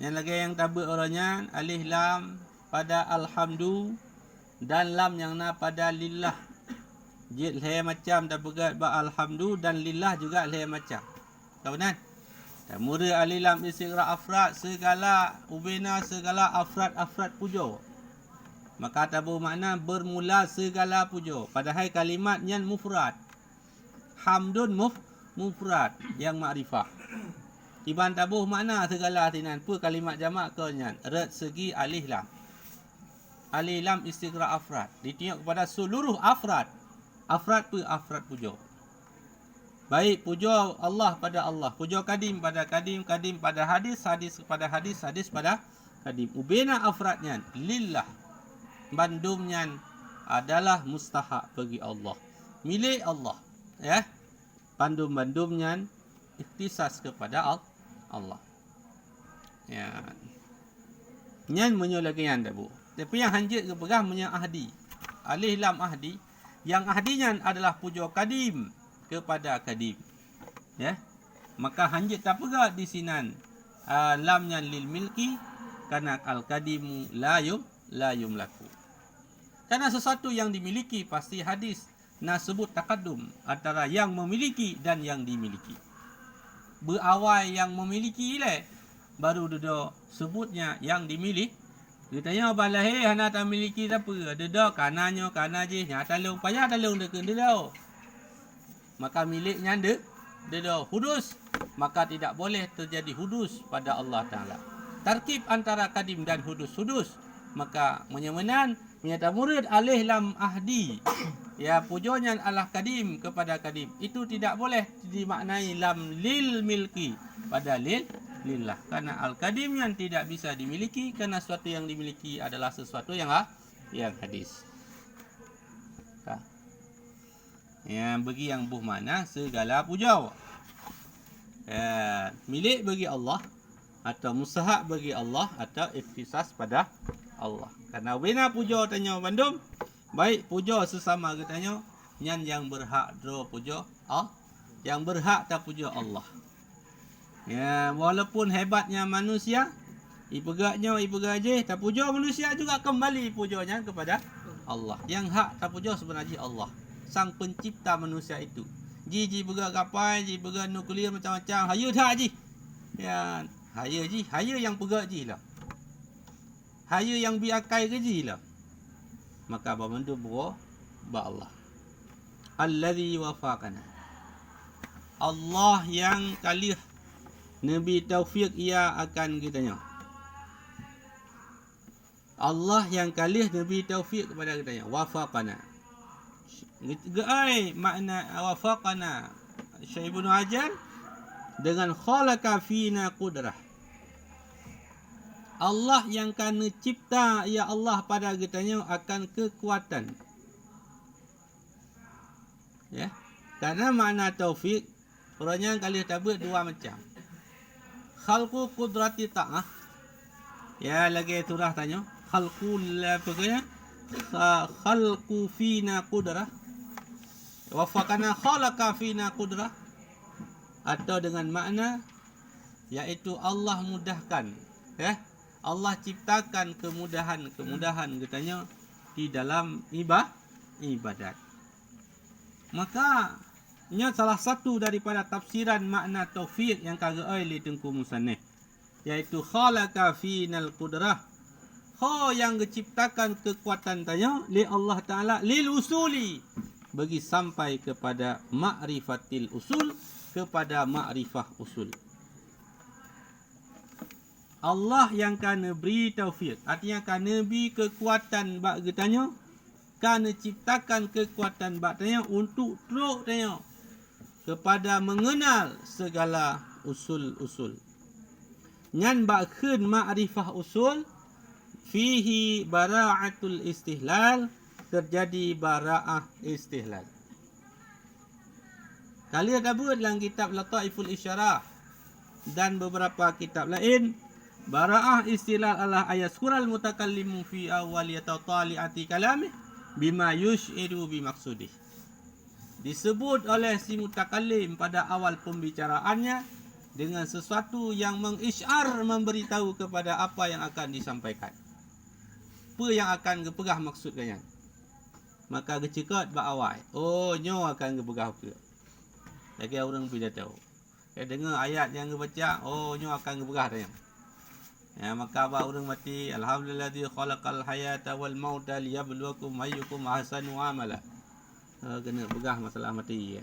Yang lagi yang tabut orangnya alif lam pada alhamdu dan lam yang na pada lillah. Jid le macam dah begat ba alhamdu dan lillah juga le macam. Tahu kan? Mula alif lam istighra afrad segala ubina segala afrad pujo. Maka tabu makna bermula segala pujo. Padahal kalimatnya mufrad. Hamdun mufrad yang makrifah. Iban tabuh makna segala tinan pu kalimat jamak ke nyan. Red segi alif lam. Alif lam istighra afrad. Ditiup kepada seluruh afrad. Afrad pujo. Baik pujo Allah pada Allah, pujo kadim pada kadim, kadim pada hadis, hadis pada hadis, hadis pada kadim. Ubena afradnya lillah. Bandumnya adalah mustahak bagi Allah. Milik Allah. Ya. Bandum-bandumnya ikhtisas kepada Allah. Ya. Nyan menyolakian dah bu. Tapi yang hanjit ke pegang punya ahdi. Alih lam ahdi. Yang ahdinya adalah pujo kadim kepada kadim. Ya. Maka hanjit tak pegang di sinan lamnya lil milki karena al kadimu la yumlaku. Karena sesuatu yang dimiliki pasti hadis sebut takadum antara yang memiliki dan yang dimiliki. Berawal yang memiliki ile baru dia sebutnya yang dimiliki. Dia tanya balahir hana tak miliki apa? Dia kanannya kana je nya talung payah talung dekat dia. Maka miliknya dia hudus, maka tidak boleh terjadi hudus pada Allah Taala. Tarkib antara kadim dan hudus, maka menyemenan menyata murid alih lam ahdi. Ya pujonya Allah kadim kepada kadim. Itu tidak boleh dimaknai lam lil milki pada lillah. Karena al kadim yang tidak bisa dimiliki karena sesuatu yang dimiliki adalah sesuatu yang hadis. Yang bagi yang buh mana segala puja. Milik bagi Allah atau mustahak bagi Allah atau ikhtisas pada Allah. Karena wena puja tanya bandum, baik puja sesama katanya nyan yang berhak dro puja yang berhak tak puja Allah. Ya, walaupun hebatnya manusia, ipegaknya ipegajih tak puja manusia juga kembali pujanya kepada Allah. Yang hak tak puja sebenarnya Allah, sang pencipta manusia itu. Ji bergerak kapal, ji bergerak nuklear macam-macam. Haya tak ji? Ya, haya ji, haya yang bergerak ji lah. Haya yang biakai ke ji lah. Maka bermandu ba Allah. Allazi wafaqana. Allah yang kalih Nabi taufik ia akan kitanya. Allah yang kalih Nabi taufik kepada kitanya. Wafaqana. Geai makna wafaqana Syekh Ibnu Hajar dengan khalaqa fina qudrah. Allah yang kana cipta ya Allah pada kitanya akan kekuatan. Ya. Karena makna taufik orangnya kali tabut dua macam. Khalqu qudrati ta'ah. Ya lagi surah tanya. Khalqu la pokoknya khalqu fina qudrah. Wafaqana khalaqa fina qudrah. Atau dengan makna iaitu Allah mudahkan, ya. Allah ciptakan kemudahan katanya di dalam ibadat. Maka ini salah satu daripada tafsiran makna taufik yang kagak oleh Tengku Musannif, iaitu khalaqa final qudrah. Yang diciptakan kekuatan tanya li Allah Taala lil usuli, bagi sampai kepada ma'rifatil usul, kepada ma'rifah usul. Allah yang kana beri taufik, artinya kana beri kekuatan bak getanya, kana ciptakan kekuatan bak tanya untuk teruk tanya kepada mengenal segala usul-usul. Ngan bak khun ma'rifah usul fihi bara'atul istihlal, terjadi bara'ah istihlal. Kali ada buat dalam kitab Lataiful Isyarah dan beberapa kitab lain, bara'ah istihlal Allah ayat sural mutakallimu fi awwaliyati tali'ati kalamih bima yush'iru bimaksudih. Disebut oleh si mutakallim pada awal pembicaraannya dengan sesuatu yang mengisyar, memberitahu kepada apa yang akan disampaikan. Apa yang akan gepegah maksudnya. Maka gecekot bak awal. Oh, nyo akan gepegah apa. Lagi orang tidak tahu. Dengar ayat yang gebaca, oh nyo akan gepegah dah. Ya, maka bak orang mati, alhamdulillazi khalaqal hayata wal mauta liyabluwakum ayyukum ahsanu amala. Kena pegah masalah mati.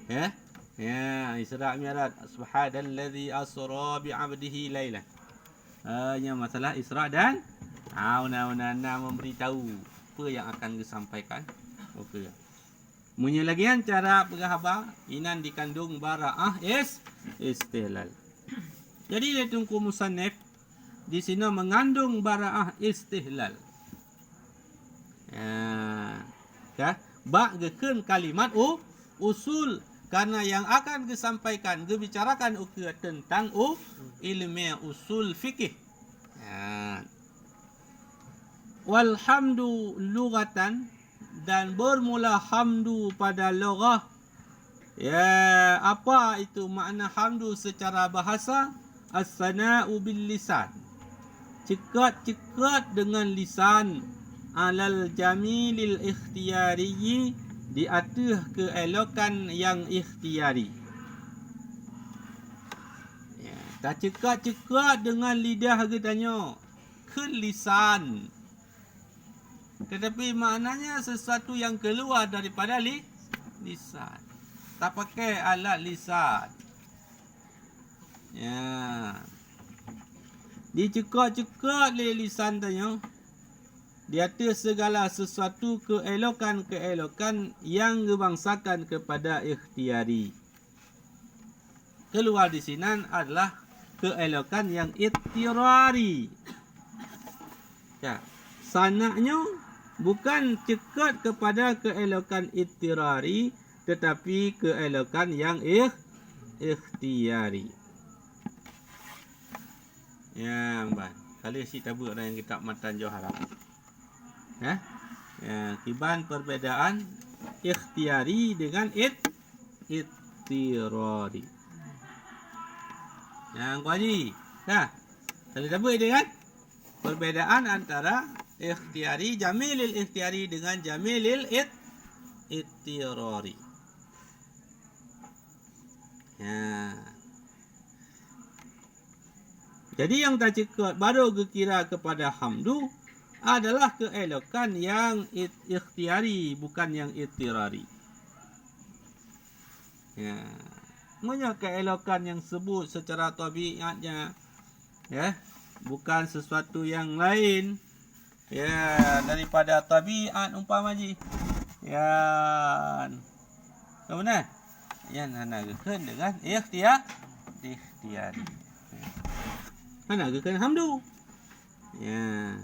Ya. Ya, Isra Mi'raj. Subhanallazi asra bi 'abdihi lailan. Nya masalah Isra dan una memberitahu apa yang akan disampaikan. Okey. Munnya lagian cara pegah apa? Inan dikandung bara'ah istihlal. Jadi dia tungku musannif di sini mengandung bara'ah istihlal. Ya, ba gekeun kalimat usul. Karena yang akan disampaikan, dibicarakan tentang ilmu usul fikih. Ya. Walhamdu lughatan, dan bermula hamdu pada lughah. Ya, apa itu makna hamdu secara bahasa? As-sana'u bil lisan. Cekat dengan lisan, alal jamilil ikhtiyari, di atas keelokan yang ikhtiari. Ya, tak cekat dengan lidah katanya, ke lisan. Tetapi maknanya sesuatu yang keluar daripada lisan. Tak pakai alat lisan. Ya. Dicekat lisan tanya. Di atas segala sesuatu keelokan yang dibangsakan kepada ikhtiari. Keluar di sini adalah keelokan yang ittirari. Ya, sanaknya bukan cekat kepada keelokan ittirari, tetapi keelokan yang ikhtiari. Ya, mbak. Kali si tabuk yang kitab Matan Johara. Ya, kiban perbedaan ikhtiari dengan ittirari. Yang Haji, nah, kalau tahu ini kan perbedaan antara ikhtiari, jamilil ikhtiari dengan jamilil ittirari. Ya. Jadi yang tak cekat baru kira kepada hamdu adalah keelokan yang ikhtiari, bukan yang ittirari. Ya. Maksudnya keelokan yang sebut secara tabiatnya, ya, bukan sesuatu yang lain, ya, daripada tabiat umpama ji. Ya. Kemudian yang nanageun dengan ikhtiari. Nanageun hamdu. Ya.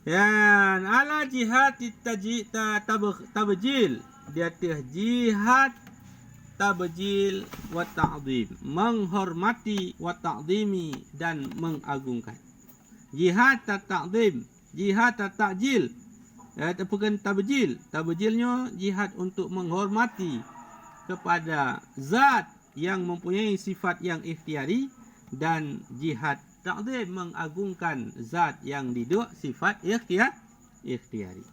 Ya, ala jihad tabjil, di atas jihad tabjil wa ta'zim, menghormati wa ta'zimi, dan mengagungkan. Jihad ta'zim, jihad ta'jil, bukan tabjil. Tabjilnya jihad untuk menghormati kepada zat yang mempunyai sifat yang ikhtiari, dan jihad ta'zim mengagungkan zat yang diduk sifat ikhtiari.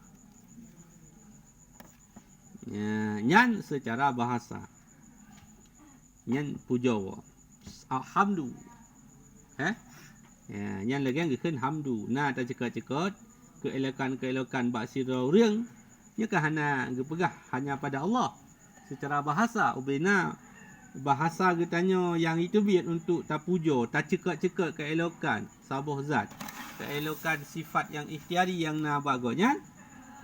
Ya, nyan secara bahasa. Nyan pujawa. Alhamdu. Ya, nyan lagi yang gekeun hamdu. Nah, tak cekat keelokan bak sira urang, nya kahana gepegah hanya pada Allah secara bahasa. Ubina bahasa katanya yang itu biar untuk tak puja, tak cekat keelokan sabah zat, keelokan sifat yang ikhtiari yang na baganya,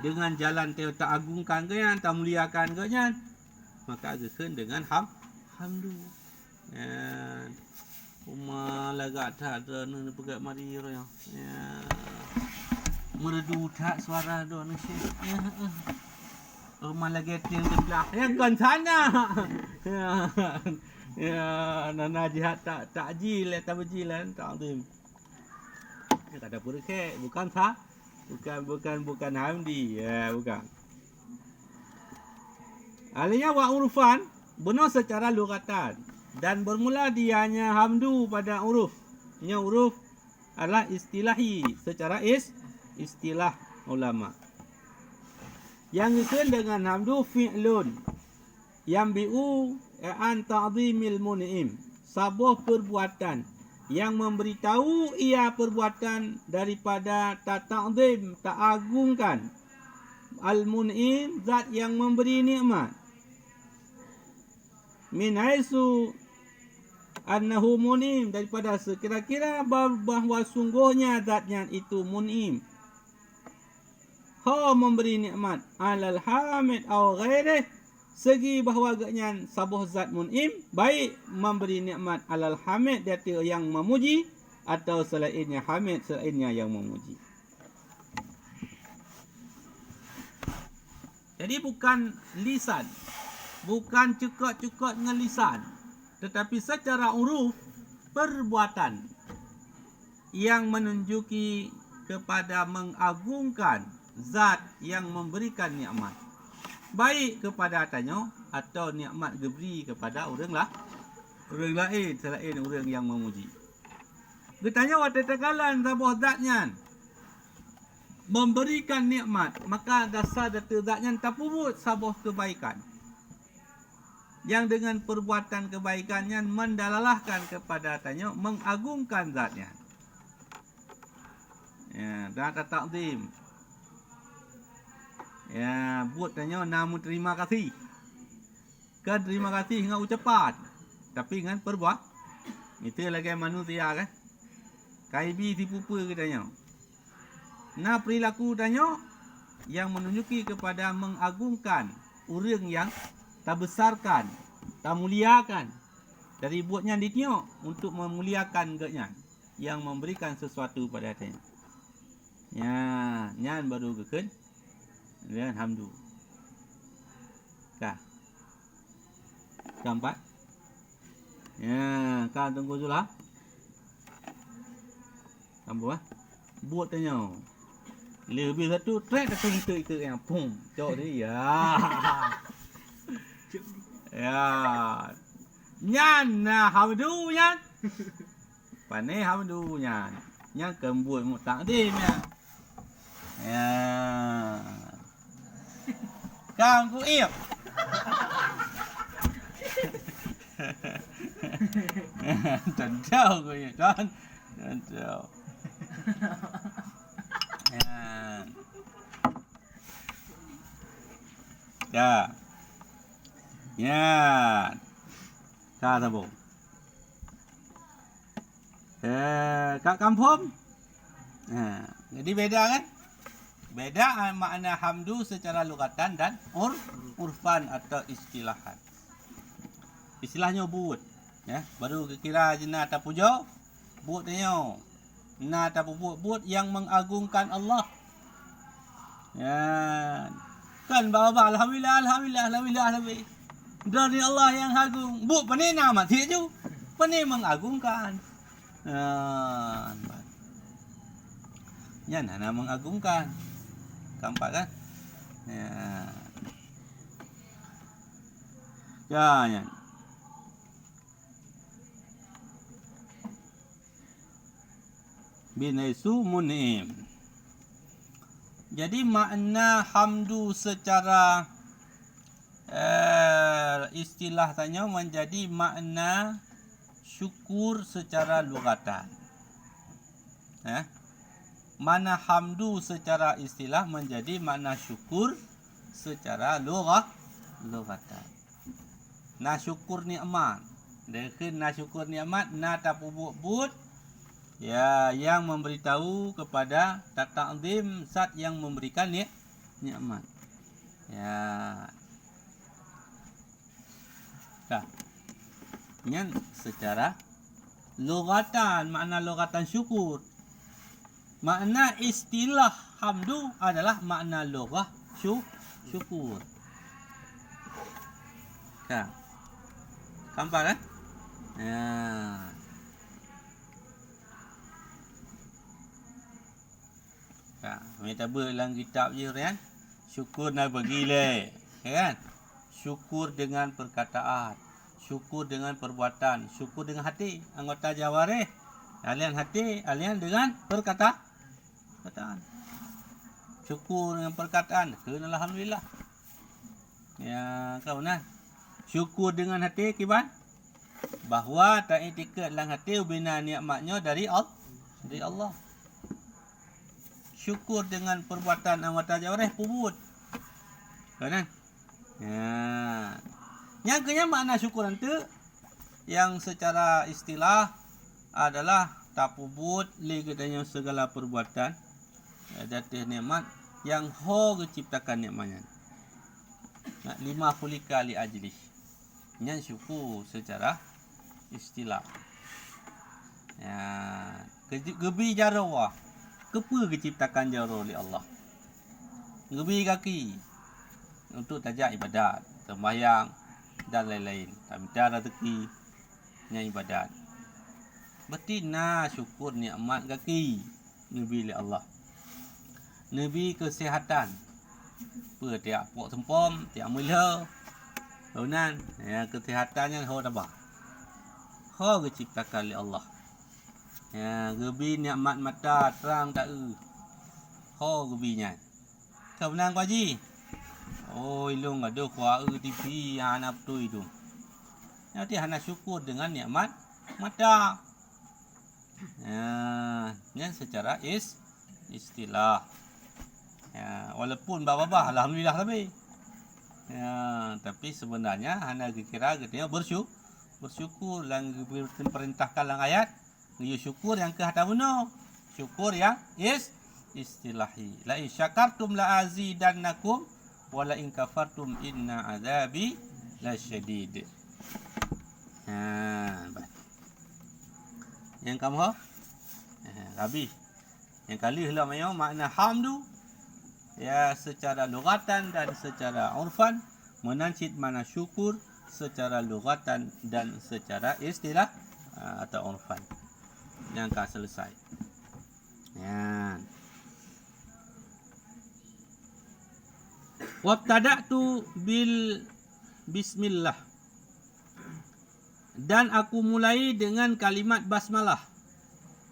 dengan jalan tak agungkan ke yang tak muliakan ke yang, maka gekeun dengan hamdu. Uma lagak tak ada nu pegat mari ya. Merdu tak suara do nu syekh. Malah getting sebelah. Yang kan sana. Ya, nana jihad takjil tabjilan ta'zim. Ya, tak ada purke, bukan sah. Bukan hamdi. Ya, bukan. Alanya wa urfan, benar secara lugatan. Dan bermula dianya hamdu pada uruf. Nya uruf adalah istilahi, secara istilah ulama. Yang dikira dengan hamdu fi'lun yang bi'u an ta'zimil mun'im, sebuah perbuatan yang memberitahu ia perbuatan daripada tak ta'zim, tak agungkan al-mun'im, zat yang memberi nikmat. Min haisu annahu mun'im, daripada sekira-kira bahawa sungguhnya zatnya itu mun'im. Ha, memberi nikmat alal hamid aw ghairih, segi bahawa agaknya sabuh zat mun'im, baik memberi nikmat alal hamid, dia yang memuji, atau selainnya hamid, selainnya yang memuji. Jadi bukan lisan, bukan cekak-cekak dengan lisan, tetapi secara uruf perbuatan yang menunjuki kepada mengagungkan zat yang memberikan nikmat, baik kepada tanya atau nikmat diberi kepada orang lain selain orang yang memuji. Bertanya waktu tekalan sabuh zatnya memberikan nikmat, maka dasar data zatnya tapubut sabuh kebaikan yang dengan perbuatan kebaikannya mendalalahkan kepada tanya mengagungkan zatnya. Ya, dan takzim. Ya, buat tanya namu terima kasih. Kan terima kasih dengan ucapan, tapi dengan perbuat. Itu lagi manusia kan. Kaibi tipu katanya. Nah, perilaku tanya yang menunjuki kepada mengagungkan orang yang tak besarkan, tak muliakan. Dari buatnya ditengok untuk memuliakan gaknya yang memberikan sesuatu pada tanya. Ya, nyan baru keken dan hamdu. Kah. Keempat. Ya, kau tunggu dulu lah. Kamu ah. Buat tanya. Lebih satu track atau kita yang pum. Cok ni ya. Ya. Nyan nah hamdu nyan. Pane hamdu nyan. Nyan kembut mu takdim nyan. Ya. Kang ku iep. Tentu ku ya kan. Tentu. Ya. Ya. Ka sabo. Kat kampung. Jadi beda kan? Beda makna hamdu secara lugatan dan urfan atau istilahan. Istilahnya buat, ya, baru kira jena tak puja, buat tanya. Na tak buat yang mengagungkan Allah. Ya. Kan bawa alhamdulillah. Dari Allah yang agung. Buat pani nama tu. Pani mengagungkan. Ya, nama mengagungkan. Nampak kan? Ya. Ya. Binaisu mun'im. Jadi makna hamdu secara istilah tanya menjadi makna syukur secara lugatan. Mana hamdu secara istilah menjadi makna syukur secara lugatan. Na syukur nikmat. Dekin na syukur nikmat na tapubut ya, yang memberitahu kepada ta'zim zat yang memberikan nikmat. Ya. Dah. Ini secara lugatan, makna lugatan syukur. Makna istilah hamdu adalah makna lugah syukur. Dah. Nampak kan? Ya. Minta dalam kitab je kan. Syukur nak bagi le. Kan? syukur dengan perkataan, syukur dengan perbuatan, syukur dengan hati. Anggota jawarih, alian hati, alian dengan perkataan. Syukur dengan perkataan, kena alhamdulillah. Ya, kau nah. Syukur dengan hati kiban bahawa tak etiket dalam hati ubina nikmatnya dari Allah. Syukur dengan perbuatan anggota jawarih pubut. Kan? Ya. Yang kenya makna syukur itu yang secara istilah adalah tak pubut li katanya segala perbuatan datih nikmat yang ho ciptakan nikmatnya. Lima khulika li ajlih. Yang syukur secara istilah. Ya, gebi jarawa. Kepa diciptakan jaro oleh Allah. Gebi kaki untuk tajak ibadat, sembahyang dan lain-lain. Minta rezeki nya ibadat. Betina syukur nikmat kaki gebi oleh Allah. Nabi kesihatan. Apa tiap pok sempom, tiap mula. Hunan, ya kesihatannya ho tabah. Ho diciptakan oleh Allah. Ya, gebi nikmat mata terang tak ho gebinya. Kau menang Pak Haji? Oh, ilung ada kuah TV yang anak tu itu. Nanti hana syukur dengan nikmat mata. Ya, yang secara istilah. Ya, walaupun babah alhamdulillah lebih. Ya, tapi sebenarnya hanya kira katanya bersyukur lang diperintahkan dalam ayat, syukur yang ke hatamuna, syukur yang istilahi. La in syakartum la azidannakum wa la in kafartum inna azabi lasyadid. Yang kamu habis. Yang kali heula mayo makna hamdu ya secara lugatan dan secara urfan menancit mana syukur secara lugatan dan secara istilah atau urfan. Yang akan selesai. Ya. Wabtada'tu bil bismillah. Dan aku mulai dengan kalimat basmalah.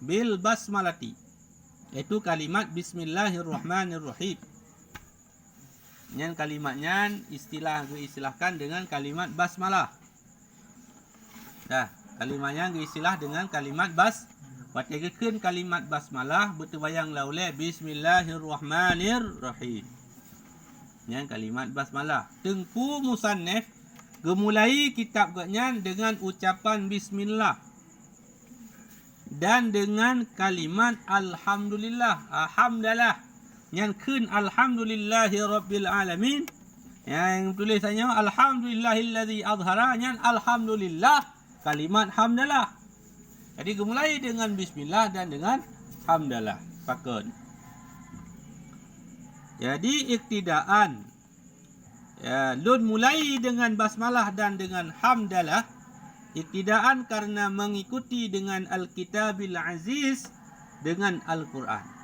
Bil basmalati. Itu kalimat bismillahirrahmanirrahim. Yang kalimatnya diistilahkan dengan kalimat basmalah. Dah, kalimatnya diistilah dengan kalimat Watigakan kalimat basmalah berterbayang lauleh bismillahirrahmanirrahim. Yang kalimat basmalah. Tengku musannif gemulai kitab gaknya dengan ucapan bismillah. Dan dengan kalimat alhamdulillah. Alhamdulillah. Yang kun alhamdulillahi rabbil alamin. Yang tulisannya alhamdulillahilladzi azhara. Yang alhamdulillah. Kalimat hamdalah. Jadi gemulai dengan bismillah dan dengan hamdalah. Pakun. Jadi iktidaan. Ya, lun mulai dengan basmalah dan dengan hamdalah. Iktidaan karena mengikuti dengan Al-Kitabil Aziz dengan Al-Quran.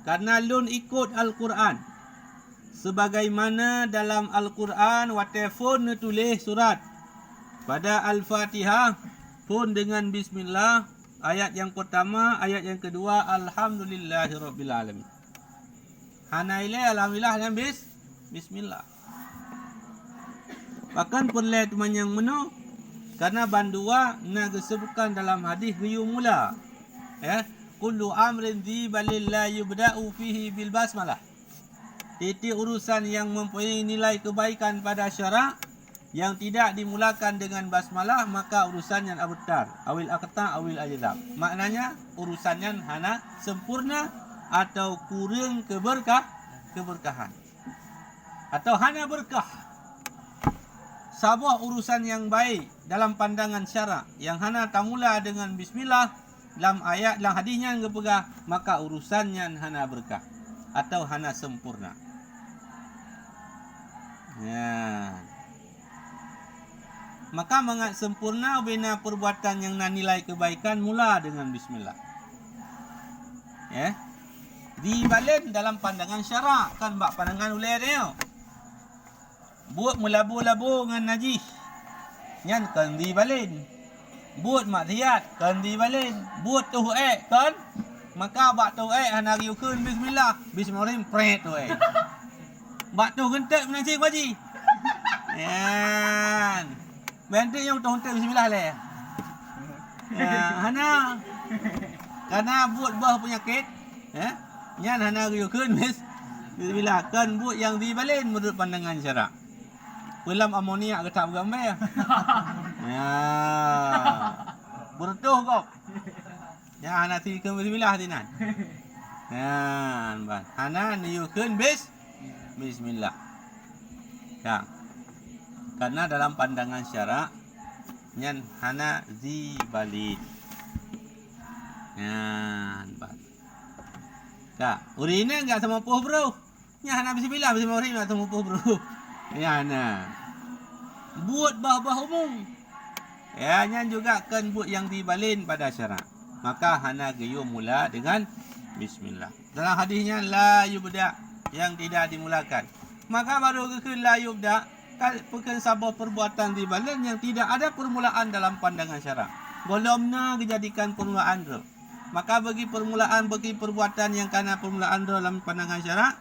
Karena lun ikut Al-Quran. Sebagaimana dalam Al-Quran watefun tulis surat. Pada Al-Fatihah pun dengan bismillah. Ayat yang pertama, ayat yang kedua alhamdulillahirabbil alamin. Hanaile alhamdulillah dan bismillah. Bahkan perle teman yang meno karena bandua na disebutkan dalam hadis riyu mula. Ya, kullu amrin dzibalil la yubda'u fihi bil basmalah. Titik urusan yang mempunyai nilai kebaikan pada syarak yang tidak dimulakan dengan basmalah maka urusannya abtar awil aqta awil ajzam. Maknanya urusannya hana sempurna atau kurang keberkahan atau hanya berkah. Sebuah urusan yang baik dalam pandangan syarak yang hana tamula dengan bismillah dalam ayat dalam hadisnya yang berpegang maka urusannya hana berkah atau hana sempurna. Ya. Maka mengat sempurna bina perbuatan yang nilai kebaikan mula dengan bismillah. Ya. Dibalik dalam pandangan syarak kan bak pandangan ulai dia. buat melabur-labur dengan najis, nyan kendi balin. Buat maksiat kendi balin. Buat tu'ek kan, maka bak tu'ek hana riukun bismillah. Bismillahirrahmanirrahim pret tu'ek. Bak tu gentek menacing baji. Yan. Bentik yang tontek bismillah le. Ya, hana karena buat bah penyakit, nyan hana riukun bismillah kan buat yang dibalin menurut pandangan syarak. Pelam amoniak ketak bergambar. Ya. Bertuh kau. Ya hana tikan bismillah tinan. Ya, ban. Hana riukun bismillah. Ya. Karena dalam pandangan syarak nyan hana zibalin. Yan, bat. Kak, urina enggak sama puh bro. Nya hana bismillah, bismillahirrahmanirrahim enggak sama puh bro. Ya hana. Buat bah-bah umum. Ya, nyan juga kan buat yang dibalin pada syarak. Maka hana gayu mula dengan bismillah. Dalam hadisnya la yubda, yang tidak dimulakan. Maka baru ke la yubda, bukan sebuah perbuatan dibalin yang tidak ada permulaan dalam pandangan syarak. Golomna dijadikan permulaan ro. Maka bagi perbuatan yang karena permulaan ro dalam pandangan syarak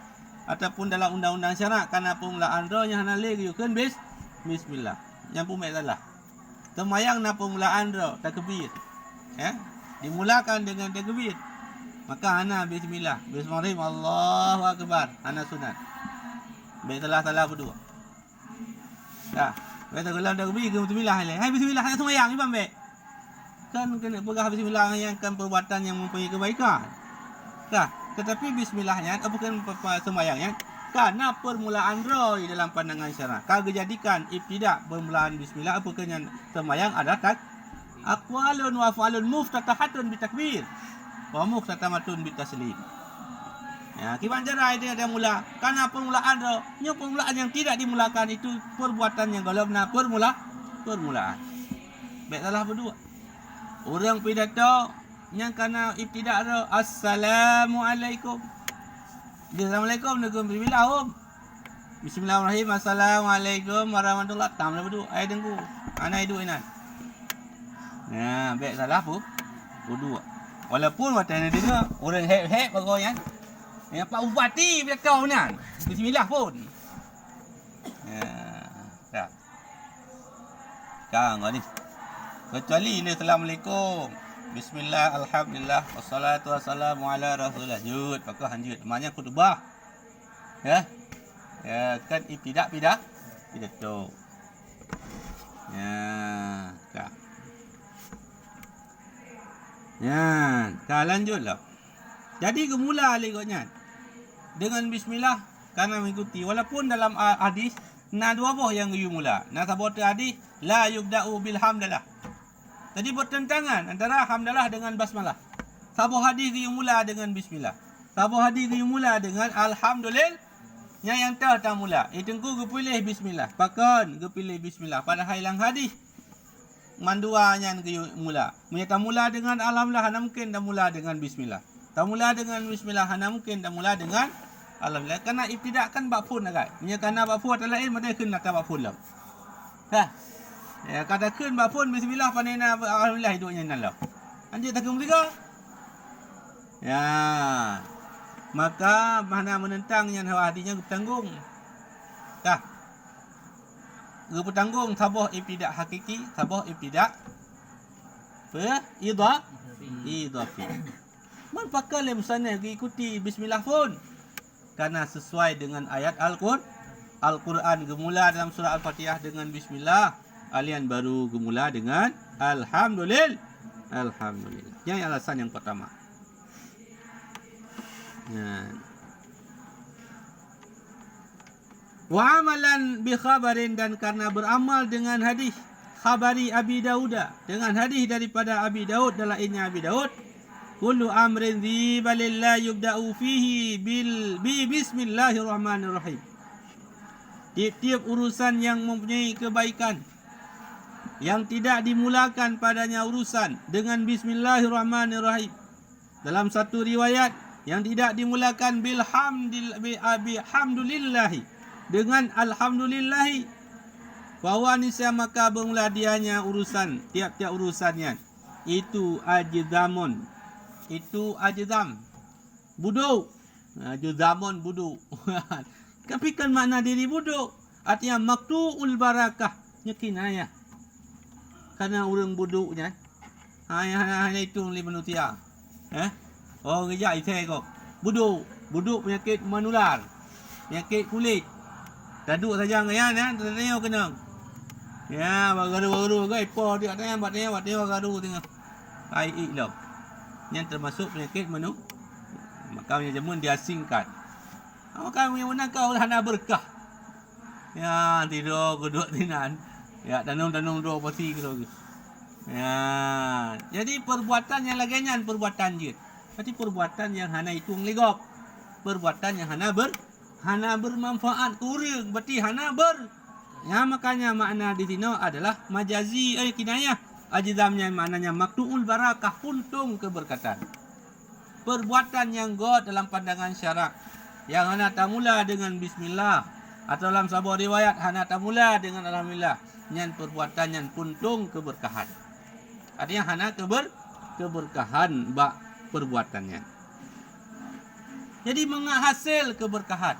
ataupun dalam undang-undang syarak karena permulaan ro yang hana le yukeun bismillah. Yang pun salah. Temayang na permulaan ro takbir. Dimulakan dengan takbir. Maka hana bismillah. Bismillahirrahmanirrahim. Allahu akbar. Hana sunat. Baik salah berdua. Dah. Kata gelam dah pergi ke bismillah ni. Hai bismillah hanya sembahyang imam baik. Kan kena pegang bismillah yang kan perbuatan yang mempunyai kebaikan. Dah. Tetapi bismillahnya bukan sembahyangnya karena permulaan roh di dalam pandangan syarak. Kalau jadikan ibtidak permulaan bismillah apakah yang sembahyang ada tak aqwalun wa af'alun muftatahatun bitakbir wa muftatamatun bitaslim. Ya, kiban cara dia mula. Karena permulaan roh, permulaan yang tidak dimulakan itu perbuatan yang golobna permulaan. Baik salah berdua. Orang pidato yang karena ibtidak roh, assalamualaikum. Assalamualaikum dengan bismillah. Bismillahirrahmanirrahim. Assalamualaikum warahmatullahi wabarakatuh. Tamlah berdua. Ai tengku. Ana hidup inan. Ya, baik salah berdua. Walaupun watan dengar orang hek bagainya. Yang Pak Bupati belakang ni. Bismillah pun. Ya, dah. Kang ni. Kecuali ni assalamualaikum. Bismillah, alhamdulillah, wassalatu wassalamu ala rasulillah. Jud, pakai hanjut. Maknanya khutbah. Ya. Ya, kan ibtidak pidato. Ya, kak. Ya, kak lanjutlah. Jadi gemula lekotnya. Dengan bismillah karena mengikuti walaupun dalam hadis na dua boh yang yu mula. Na sabot hadis la yubda'u bil hamdalah. Jadi bertentangan antara hamdalah dengan basmalah. Sabot hadis yu mula dengan bismillah. Sabot hadis yu mula dengan alhamdulillah. Yang tak mula. Itengku gepilih bismillah. Pakon gepilih bismillah pada hilang hadis. Manduanya yu mula. Menyata mula dengan alhamdulillah mungkin dah mula dengan bismillah. Tak mula dengan bismillah hana mungkin tak mula dengan alhamdulillah karena ibtidak kan bab pun agak. Nya karena bab pun lain mana keun nak bab pun lah. Ya kata keun bab pun bismillah panena alhamdulillah hidupnya nan lah. Anjir tak ketiga. Ya. Maka mana menentang yang hadisnya bertanggung. Bertanggung sabah ibtidak hakiki, sabah ibtidak idafi. Man pakal le musannaf ikuti bismillah pun karena sesuai dengan ayat Al-Quran gemula dalam surah Al-Fatihah dengan bismillah, alian baru gemula dengan alhamdulillah. Yang alasan yang pertama. Wa amalan bi khabarin, dan karena beramal dengan hadis khabari Abi Daud, dengan hadis daripada Abi Daud dalam lainnya Abi Daud. Kullu amrin dhibalin la yubda'u fihi bismillahirrahmanirrahim. Tiap-tiap urusan yang mempunyai kebaikan yang tidak dimulakan padanya urusan dengan bismillahirrahmanirrahim. Dalam satu riwayat yang tidak dimulakan bilhamdulillahi dengan alhamdulillahi, bahwa niscaya maka bermula dianya urusan, tiap-tiap urusannya itu ajzamun, itu ajzam, buduk. Ajzamun buduk. Tapi kan makna diri buduk, artinya maqtu'ul barakah, kinayah. Karena orang buduknya hanya itu li manusia. Oh kerja itu kok. Buduk penyakit menular. Penyakit kulit. Taduk saja ngayan tanya kena. Ya, baru-baru ke epo dia tanya buat dia baru tengah. Ai iklo. Yang termasuk penyakit maka punya jamun diasingkan. Maka punya mana kau hana berkah. Ya, tidur kedua tinan. Ya, tanung dua pasti gitu. Ya, jadi perbuatan yang laginya perbuatan je. Berarti perbuatan yang hana itu ngeligop. Perbuatan yang hana bermanfaat kurang. Berarti hana ya, makanya makna di sini adalah majazi kinayah. Ajzamnya maknanya maqtu'ul barakah, puntung keberkatan. Perbuatan yang god dalam pandangan syarak, yang hana tamula dengan bismillah, atau dalam sebuah riwayat hana tamula dengan alhamdulillah, yang perbuatan yang puntung keberkahan. Artinya hana keberkahan bak perbuatannya. Jadi menghasil keberkahan.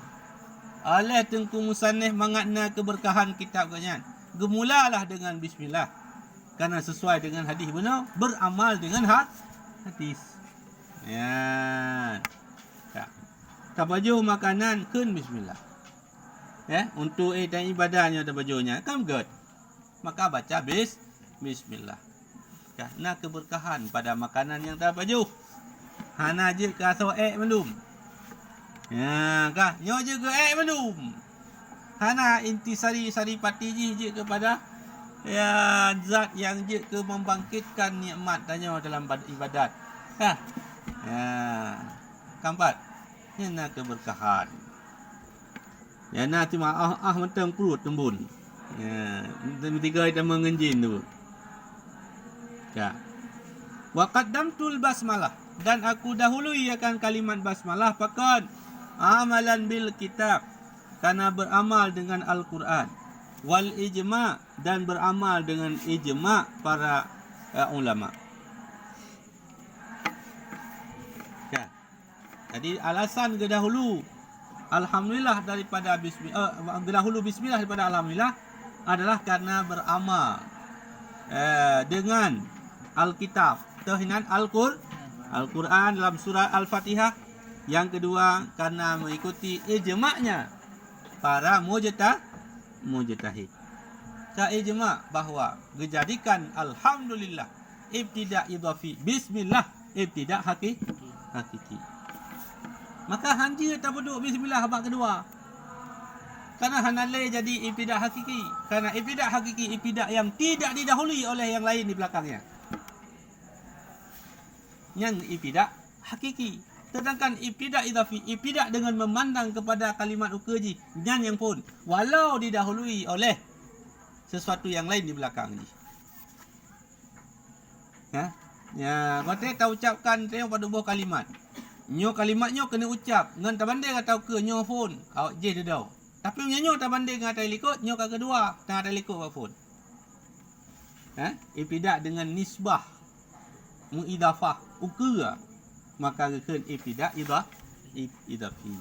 Oleh Tengku Musannif mengatna keberkahan kitab kanyan. Gemulalah dengan bismillah. Karena sesuai dengan hadis benar, beramal dengan hadis. Ya. Tabajuh makanan kun bismillah. Ya, untuk dan ibadahnya tabajuhnya kan good. Maka baca bismillah. Karena keberkahan pada makanan yang tabajuh. Hana je ka so belum. Ya, kah nyo juga belum. Hana intisari pati je kepada ya zat yang je ke membangkitkan nikmat tanya dalam ibadat. Ya, keempat, yana keberkahan. Yana tu mentang perut tembun. Ya, tiga kita mengenjin tu. Ya. Wa qaddamtul basmalah, dan aku dahului akan kalimat basmalah faqad amalan bil kitab, karena beramal dengan Al-Quran, wal ijma', dan beramal dengan ijma' para ulama. Ya. Jadi alasan gedahulu alhamdulillah daripada gedahulu bismillah daripada alhamdulillah adalah karena beramal dengan Alkitab, Tuhanan Al-Quran dalam surah Al-Fatihah. Yang kedua karena mengikuti ijma'nya para mujtahid. Ijma' bahawa dijadikan alhamdulillah ibtida' idhafi, bismillah ibtida' hakiki. Maka hanja tak duduk bismillah abad kedua. Karena hanalai jadi ibtida' hakiki. Karena ibtida' hakiki ibtida' yang tidak didahului oleh yang lain di belakangnya. Yang ibtida' hakiki. Sedangkan ibtida' idhafi, ibtida' dengan memandang kepada kalimat ukaji, yang pun walau didahului oleh sesuatu yang lain di belakang ni. Ya, kata tak ucapkan tengok pada buah kalimat. Nyo kalimatnya kena ucap ngan tabanding atau ke nyo pun awak je dedau. Tapi nyo tabanding dengan atai likut, nyo ka kedua tang atai likut pun. Ibtida' dengan nisbah, muidafah, ukra, maka keun ibtida' idhafi.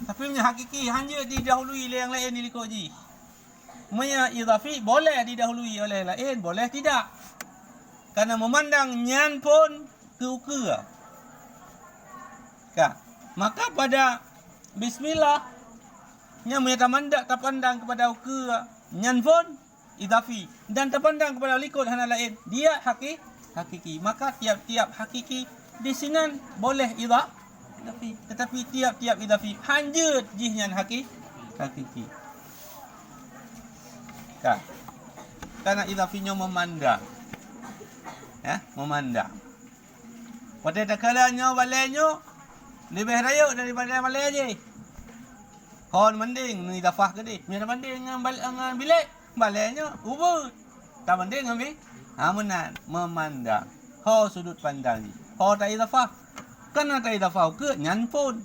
Tapi punya hakiki hanya didahului oleh yang lain di likut ji. Punya idhafi boleh didahului oleh lain, boleh tidak. Karena memandang nyan pun ke ukra. Maka pada bismillah yang menyatamandak terpandang kepada ukra, nyan pun idhafi, dan terpandang kepada likut hana lain, dia hakiki. Maka tiap-tiap hakiki di sini boleh idhafi, tetapi tiap-tiap idhafi hanya jihnya hakiki. Karena idhafinya memandang. Memandang. Pada takalanya balenyo lebih raya daripada balai je. Kon mending ni idafah ke dia. Mina banding dengan bilik, balenyo ubud. Tak banding dengan bilik. Menan memandang. Sudut pandang ni. Tak idafah. Kena tak idafah ke nyan pun.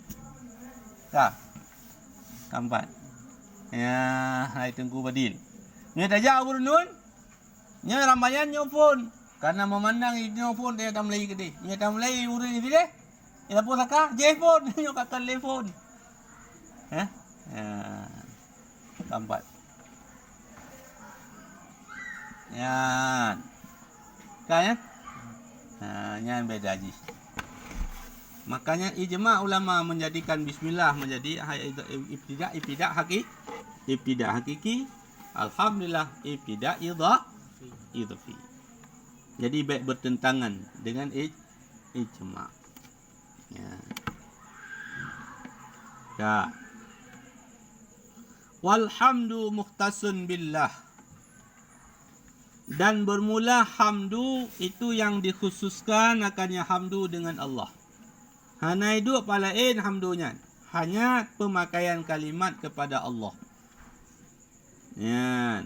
Keempat. Ya, hai tengku badil. Nya tajak burnun. Nya rambayan nyopon. Karena memandang nyopon dia tam lagi gede. Nya tam lagi urun ini deh. Ila po saka jepon nyo ka telepon. Ya. Keempat. Yan. Kan ya? Yan beda ji. Makanya ijma ulama menjadikan bismillah menjadi ibtidak hakiki. Alhamdulillah ibtidak idhafi. Jadi baik bertentangan dengan ijma. Ya. Walhamdu mukhtasun billah. Dan bermula hamdu itu yang dikhususkan akannya hamdu dengan Allah. Hana hidup palain hamdunya. Hanya pemakaian kalimat kepada Allah. Ya.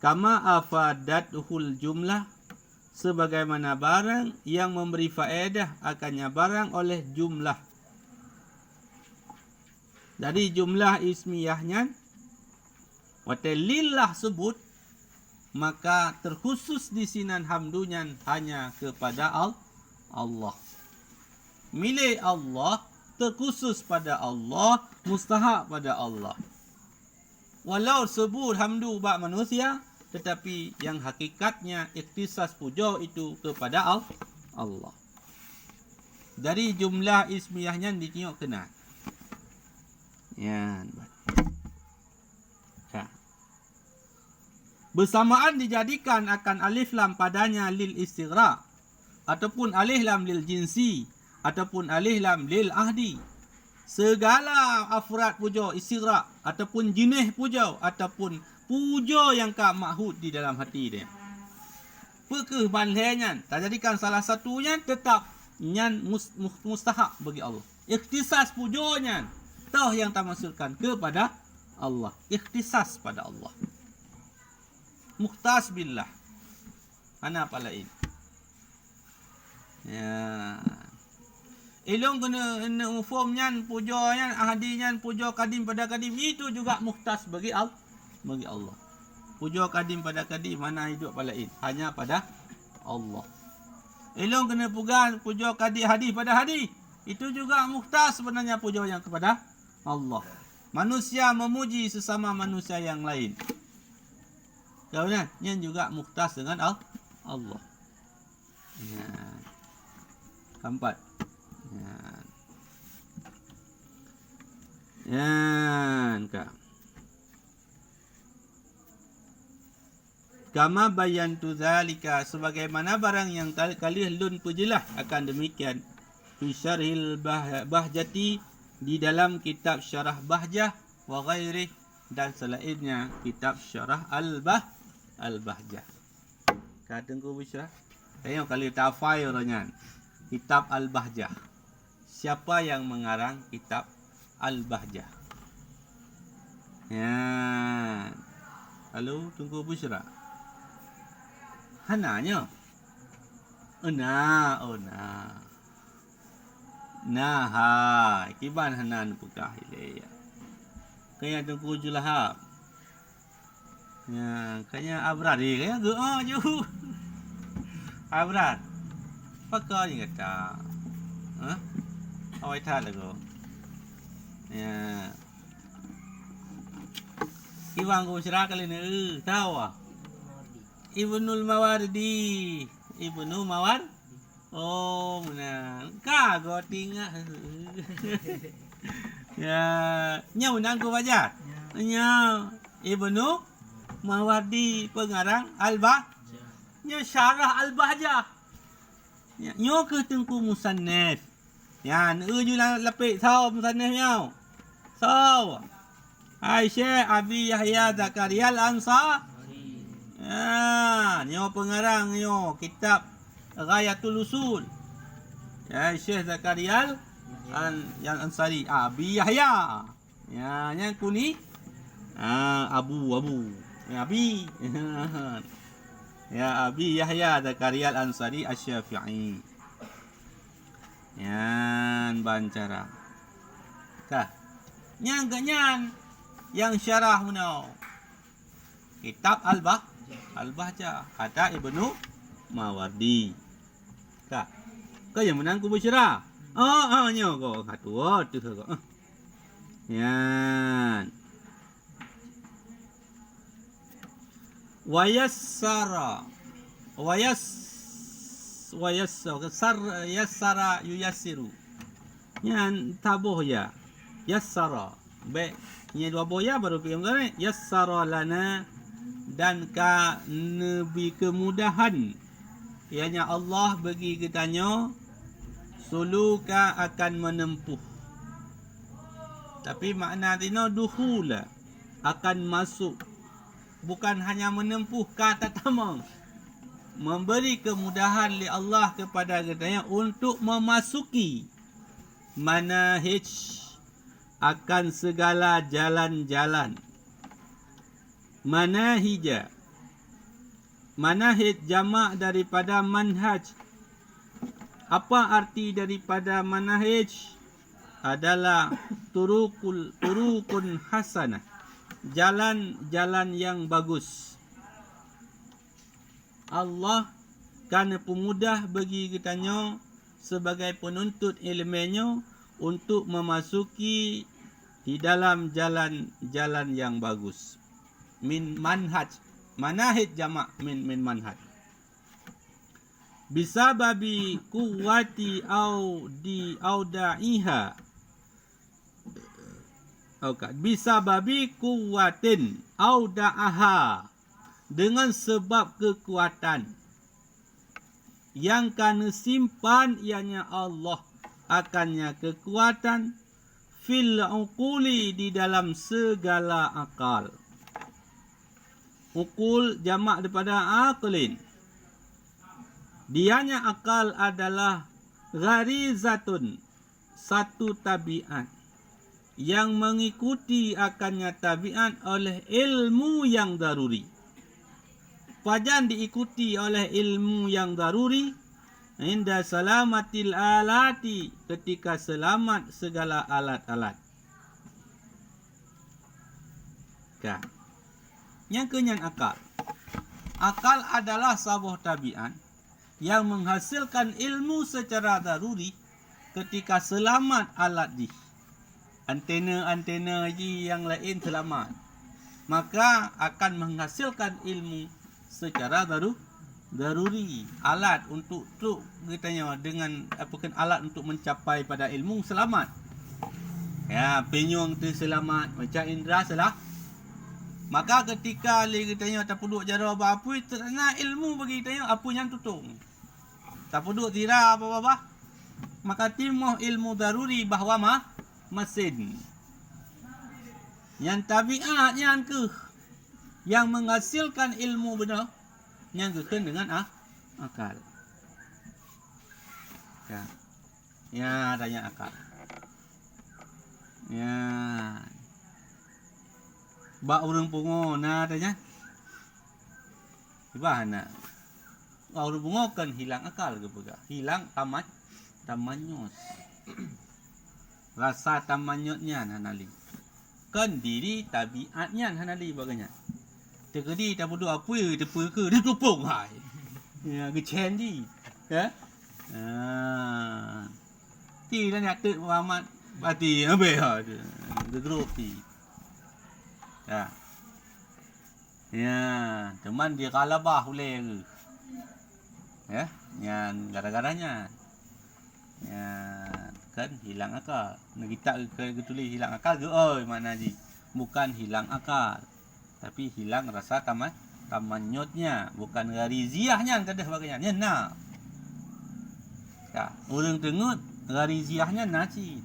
Kama afadathul jumlah. Sebagaimana barang yang memberi faedah akannya barang oleh jumlah. Dari jumlah ismiyahnya. Watalillah sebut. Maka terkhusus di sinan hamdunya hanya kepada Allah. Milik Allah, terkhusus pada Allah, mustahak pada Allah. Walau sebut hamdu bak manusia, tetapi yang hakikatnya ikhtisas puja itu kepada Allah. Dari jumlah ismiyahnya ditengok kena. Ya. Bersamaan dijadikan akan alif lam padanya lil istighraq ataupun alif lam lil jinsi ataupun alif lam lil ahdi. Segala afrad puja istighraq ataupun jenis puja ataupun puja yang ka mahud di dalam hati dia. Pekeh bandainya tak jadikan salah satunya tetap nyan mustahak bagi Allah. Ikhtisas pujanya tah yang tak maksudkan kepada Allah. Ikhtisas pada Allah. Mukhtas billah. Ana apa lain? Ya. Ilong kena formnya pujanya ahadinya puja kadim pada kadim itu juga mukhtas bagi Allah. Puja kadim pada kadim mana hidup pada lain hanya pada Allah. Ilong kena puja kadim hadis pada hadis itu juga mukhtas sebenarnya puja yang kepada Allah. Manusia memuji sesama manusia yang lain. Kemudian yang juga mukhtas dengan Allah. Ya. Keempat. Ya. Kama bayantu zalika sebagaimana barang yang kali lun pujilah akan demikian fi syarhil bahjati di dalam kitab syarah bahjah wa ghairi dan selainnya kitab syarah al-bahjah. Katengku Busyra. Tengok kali tafai orangnya. Kitab al-bahjah. Siapa yang mengarang kitab al-bahjah? Ya. Halo, tunggu Busyra. Hananya. Nah. Nah, kiban hanan pukah ilaya. Kaya tunggu julahab. Ya, kaya abrar dia kaya gua ju. Abrar. Pakar ni kata. Awai tak lagu. Ya. Iwan ko sira kali ni tahu ah. Ibnul Mawardi. Ibnu Mawar. Oh, mana? Ka go tinggal. Ya, nyau nang ko baca. Nyau Ibnu Mawardi pengarang Nya syarah Al-Bahjah. Nyo ke tengku musannif. Ya, ju lapik tau musannif nyau. So. Syekh Abi Yahya Zakaria Al-Ansari. Ya, nyo pengarang nyo kitab Ghayatul Usul. Ya, Syekh Zakaria Al-Ansari. Abi Yahya. Ya, yang kuni Abu. Ya, Abi. Ya, Abi Yahya Zakaria Al-Ansari Asy-Syafi'i. Yan bancara. Kah. Nyan ganyan Yang syarah mana? Kitab Al-Bahjah kata Ibnu Mawardi. Kak. Kau yang menang ku bersyarah. Nya kau katua tu kau. Yan. Wayassara yassara yuyassiru. Yan tabuh ya. Yassara. Baik. Ini dua boya baru pergi ni. Yassara lana dan ka nabi kemudahan. Ianya Allah bagi kitanya suluka akan menempuh. Tapi makna dina duhula akan masuk. Bukan hanya menempuh kata tamang. Memberi kemudahan li Allah kepada kitanya untuk memasuki manahij akan segala jalan-jalan. Manahija. Manahij jamak daripada manhaj. Apa arti daripada manahij? Adalah turukun hasanah. Jalan-jalan yang bagus. Allah kerana pemudah bagi kitanya sebagai penuntut ilmunya untuk memasuki di dalam jalan-jalan yang bagus. Min manhaj. Manahij jamak min manhaj. Bisa babi kuwati au da'iha. Okay. Bisa babi kuwatin au da'aha. Dengan sebab kekuatan yang kena simpan ianya Allah akannya kekuatan fil uquli di dalam segala akal. Uqul jamak daripada aqlin. Dianya akal adalah gharizatun, satu tabiat yang mengikuti akannya tabiat oleh ilmu yang daruri. Fajan diikuti oleh ilmu yang daruri inda salamatil alati, ketika selamat segala alat-alat. Kan? Yang kenyan akal. Akal adalah sebuah tabiat yang menghasilkan ilmu secara daruri ketika selamat alat di. Antena-antena yang lain selamat. Maka akan menghasilkan ilmu secara daruri. Alat untuk katanya dengan apakah alat untuk mencapai pada ilmu selamat. Ya, penyong tu selamat, macam indera salah. Maka ketika katanya tak perlu jara apa-apa, terkena ilmu bagi katanya apa yang tutung. Tak perlu tira apa-apa. Maka timuh ilmu daruri bahawa mesin. Yang tabiat yang yang menghasilkan ilmu benar yang kekal dengan akal. Ya, adanya akal. Ya. Bak urang pungo na adanya. Gimana? Orang pungo kan hilang akal ke pega. Hilang tamanyos. Rasa tamanyotnya nanali. Kan diri tabiatnya nanali baganya. Tegedi tak bodoh apa depa ke dia tupung hai. Ya gecen di. Ya. Ti dah nak tek Muhammad bati habis ha. Gedrop ti. Ya. Ya, teman dia kalabah boleh ke. Ya, yang gara-garanya. Ya, kan hilang akal. Nak kita ke tulis hilang akal ke oi mana ji. Bukan hilang akal. Tapi hilang rasa tamanyotnya, bukan gariziahnya kata sebagainya. Nah. Ya, orang tengok gariziahnya naci.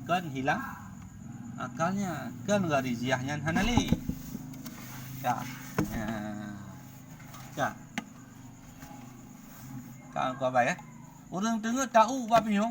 Kan hilang akalnya, kan gariziahnya hanali. Ya. Ya. Kan kau baik ya. Orang tengok tahu apa punya,